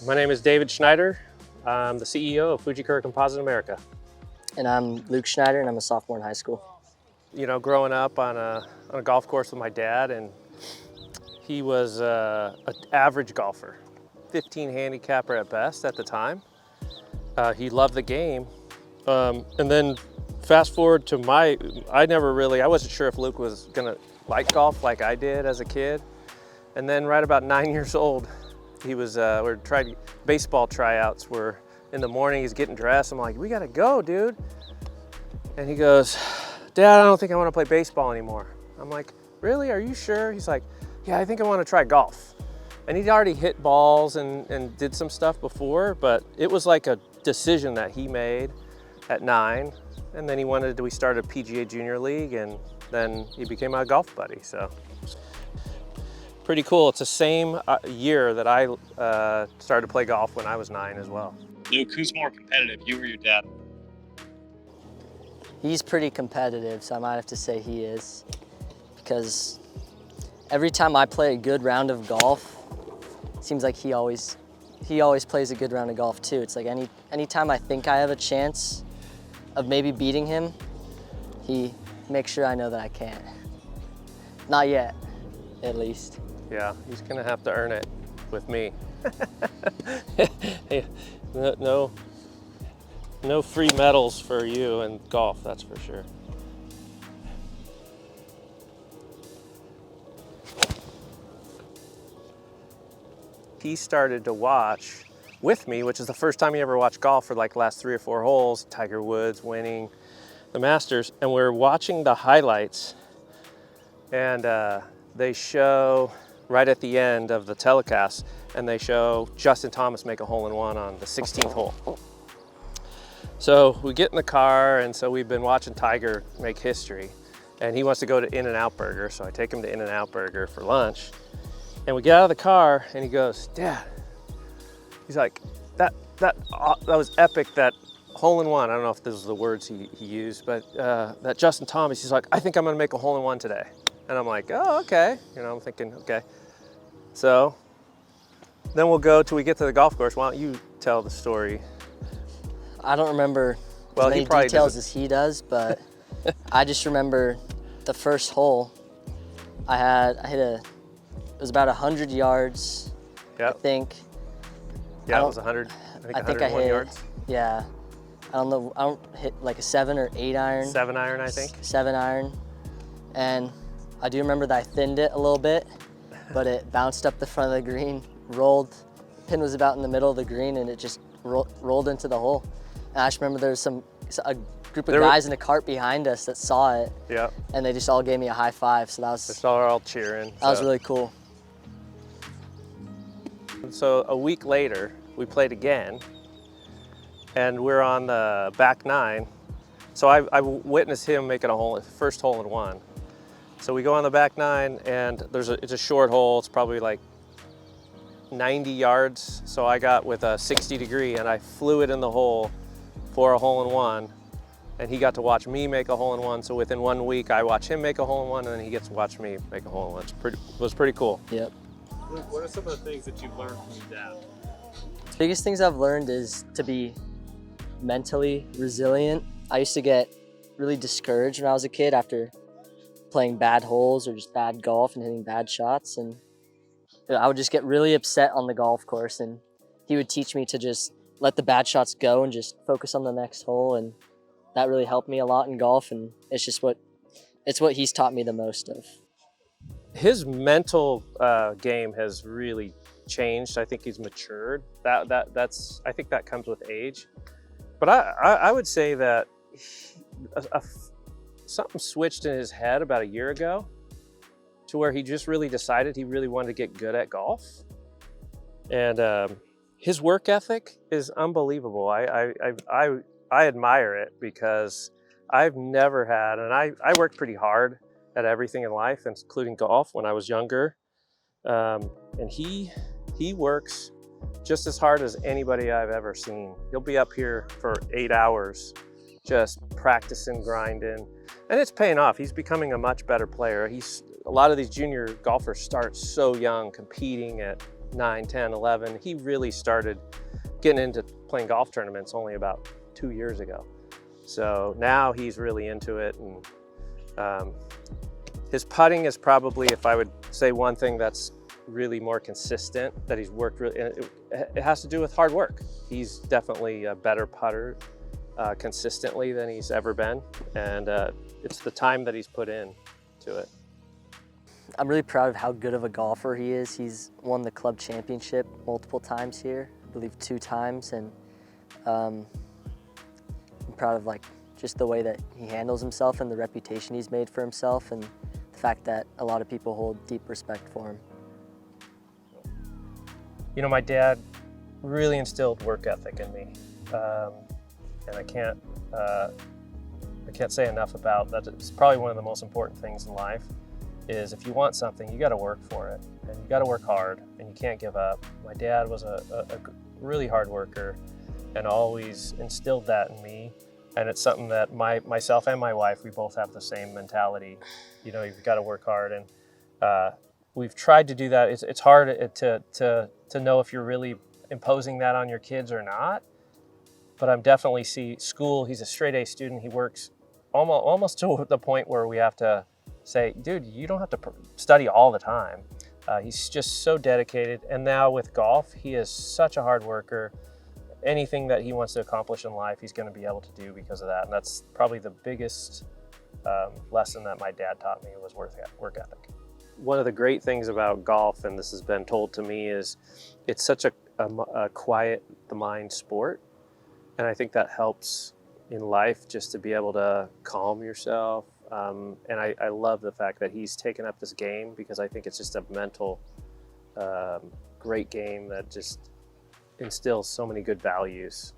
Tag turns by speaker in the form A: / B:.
A: My name is David Schnider. I'm the CEO of Fujikura Composite America.
B: And I'm Luke Schnider, and I'm a sophomore in high school.
A: You know, growing up on a golf course with my dad, and he was an average golfer, 15 handicapper at best at the time. He loved the game. And then fast forward to I wasn't sure if Luke was gonna like golf like I did as a kid. And then right about 9 years old, he was, baseball tryouts were in the morning, he's getting dressed. I'm like, we gotta go, dude. And he goes, Dad, I don't think I wanna play baseball anymore. I'm like, really, are you sure? He's like, yeah, I think I wanna try golf. And he'd already hit balls and did some stuff before, but it was like a decision that he made at 9. And then we started PGA Junior League, and then he became my golf buddy, so. Pretty cool. It's the same year that I started to play golf when I was 9 as well.
C: Luke, who's more competitive, you or your dad?
B: He's pretty competitive, so I might have to say he is. Because every time I play a good round of golf, it seems like he always plays a good round of golf too. It's like anytime I think I have a chance of maybe beating him, he makes sure I know that I can't. Not yet, at least.
A: Yeah, he's gonna have to earn it with me. No free medals for you in golf, that's for sure. He started to watch with me, which is the first time he ever watched golf for like the last 3 or 4 holes, Tiger Woods winning the Masters, and we're watching the highlights, and they show right at the end of the telecast, and they show Justin Thomas make a hole-in-one on the 16th hole. So we get in the car, and so we've been watching Tiger make history, and he wants to go to In-N-Out Burger, so I take him to In-N-Out Burger for lunch, and we get out of the car, and he goes, Dad, he's like, that was epic, that hole-in-one. I don't know if this is the words he used, but that Justin Thomas, he's like, I think I'm gonna make a hole-in-one today. And I'm like, oh, okay. You know, I'm thinking, okay. So then we'll go till we get to the golf course. Why don't you tell the story?
B: I don't remember as many details as he does, but I just remember the first hole. It was about 100 yards,
A: yep.
B: I think.
A: Yeah, it was 100, I think 101 yards.
B: Yeah, I don't hit like a 7 or 8 iron.
A: 7 iron, I think.
B: 7 iron, and I do remember that I thinned it a little bit, but it bounced up the front of the green, rolled. The pin was about in the middle of the green, and it just rolled into the hole. And I just remember there was a group of guys in a cart behind us that saw it.
A: Yeah.
B: And they just all gave me a high five. So that was.
A: They started all cheering.
B: That was really cool.
A: So a week later, we played again, and we're on the back 9. So I witnessed him making first hole-in-one. So we go on the back 9, and it's a short hole. It's probably like 90 yards. So I got with a 60 degree, and I flew it in the hole for a hole-in-one, and he got to watch me make a hole-in-one. So within 1 week, I watch him make a hole-in-one, and then he gets to watch me make a hole-in-one. It was pretty cool.
B: Yep.
C: What are some of the things that you've learned from your dad?
B: The biggest things I've learned is to be mentally resilient. I used to get really discouraged when I was a kid after playing bad holes or just bad golf and hitting bad shots, and I would just get really upset on the golf course, and he would teach me to just let the bad shots go and just focus on the next hole, and that really helped me a lot in golf, and it's what he's taught me the most of.
A: His mental game has really changed. I think he's matured. I think that comes with age. But I would say that something switched in his head about a year ago to where he just really decided he really wanted to get good at golf. And his work ethic is unbelievable. I admire it because I've never had, and I worked pretty hard at everything in life, including golf when I was younger. And he works just as hard as anybody I've ever seen. He'll be up here for 8 hours just practicing, grinding, and it's paying off. He's becoming a much better player. A lot of these junior golfers start so young, competing at 9, 10, 11. He really started getting into playing golf tournaments only about 2 years ago. So now he's really into it, and his putting is probably, if I would say one thing that's really more consistent, that he's worked really, it has to do with hard work. He's definitely a better putter consistently than he's ever been, and it's the time that he's put in to it.
B: I'm really proud of how good of a golfer he is. He's won the club championship multiple times here, I believe 2 times, and I'm proud of just the way that he handles himself and the reputation he's made for himself, and the fact that a lot of people hold deep respect for him.
A: You know, my dad really instilled work ethic in me, and I can't say enough about that. It's probably one of the most important things in life. Is if you want something, you got to work for it, and you got to work hard, and you can't give up. My dad was a really hard worker, and always instilled that in me. And it's something that myself and my wife, we both have the same mentality. You know, you've got to work hard, and we've tried to do that. It's hard to know if you're really imposing that on your kids or not. But I'm definitely see school. He's a straight A student. He works almost to the point where we have to say, dude, you don't have to study all the time. He's just so dedicated. And now with golf, he is such a hard worker. Anything that he wants to accomplish in life, he's going to be able to do because of that. And that's probably the biggest lesson that my dad taught me, was work ethic. One of the great things about golf, and this has been told to me, is it's such a quiet the mind sport. And I think that helps in life, just to be able to calm yourself. And I love the fact that he's taken up this game, because I think it's just a mental, great game that just instills so many good values